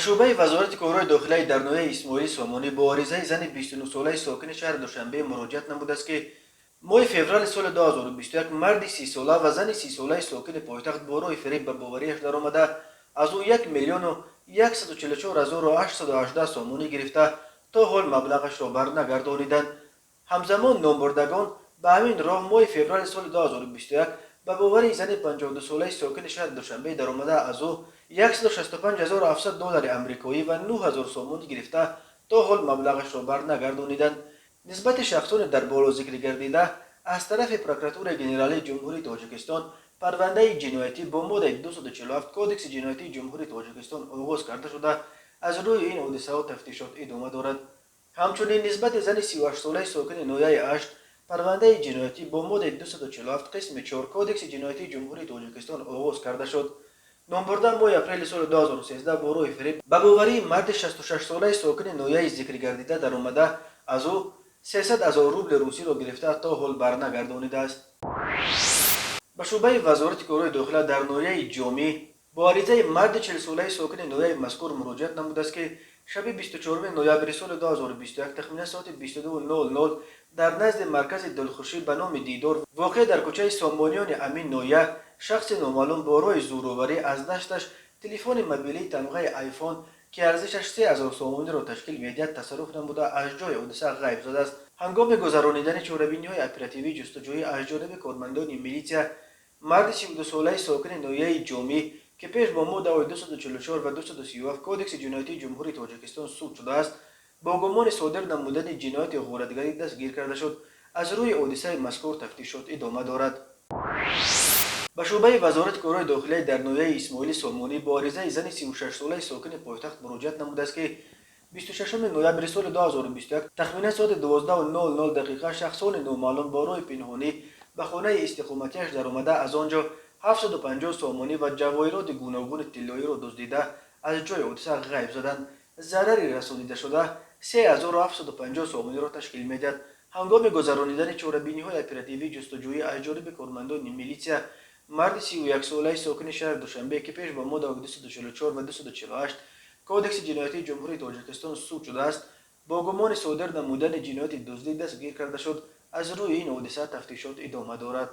شعبه وزارت کارهای داخلی در نوع اسماعیل سامانی با عریضه زن 29 ساله ساکن شهر دوشنبه مراجعت نموده است که ماه فوریه سال 2021 مرد 30 ساله و زن 30 ساله ساکن پایتخت بارای فریب به باوریش درآمده از او 1,144,818 سامانی گرفته تا حال مبلغش را برنگردانیدند. همزمان نامبردگان به همین راه ماه فوریه سال 2021 به باوری زن 52 ساله ساکن شهر دوشنبه درآمده از او 165,700 دلار امریکایی و 9,000 سامانی گرفته تا حال مبلغش را برنگردانیدند. نسبت شخصان در بالا ذکر گردیده از طرف پروکراتور گنرالی جمهوری تاجیکستان پرونده جنایتی با ماده 247 کودکس جنایتی جمهوری تاجیکستان آغاز کرده شده از روی این حادثه ها تفتیشات ادامه دارد. همچنین نسبت زن 38 ساله ساکن نویه اشت پرونده جنایتی با ماده 247 قسم 4 کودکس جنایتی جمهوری تاجیکستان آغاز کرده شد. نامبرده ماه اپریل سال 2013 با روی فریب به باوری مرد 66 ساله ساکن نویه ذکر گردیده در آمده از او 300,000 روبل روسی را گرفته تا حال برنگردانیده است. به شعبه وزارت کارهای داخلی در نویه جامی با عریضه مرد 40 ساله ساکن نویه مذکور مراجعت نموده است که شب 24 نوامبر سال 2021 تخمین ساعت 22:00 در نزد مرکز دلخوشی به نام دیدار واقع در کوچه سامانیان امین نویه شخص نامعلوم با راه زورآوری از دستش تلفن موبیلی تمغه آیفون که ارزشش 3,000 سامانی را تشکیل می‌دهد تصرف نموده از جای حادثه غیب شده است. هنگام گذرانیدن چاره‌بینی‌های اپراتیوی جستجویی از جانب کارمندان میلیشیا مرد 32 ساله ساکن نویه جامی که پیش با ماده 244 و 237 کودکس جنایتی جمهوری تاجیکستان سود شده است با گمان صادر نمودن جنایت غارتگری دستگیر کرده شد. از روی حادثه مذکور تفتیشات ادامه دارد. به شعبه وزارت کارهای داخلی در نویه اسماعیل سامانی با عریضه زن 36 ساله ساکن پایتخت مراجعت نموده است که 26 نوامبر سال 2021 تخمین ساعت 12:00 شخصان نامعلوم با راه پنهانی به خانه استقامتیش درآمده از آنجا 750 سامانی و جواهرات گوناگون طلایی را دزدیده از جای حادثه غیب زدند. ضرری رسانیده شده 3,750 سامانی را تشکیل می‌دهد. هنگام گذرانیدن چاره‌بینی‌های اپراتیوی جستجویی از جانب کارمندان میلیشیا مرد 31 ساله ساکن شهر دوشنبه که پیش با ماده 244 و 248 کودکس جنایتی جمهوری تاجیکستان سود شده است با گمان صادر نمودن جنایت دزدی دستگیر کرده شد. از روی این حادثه تفتیشات ادامه دارد.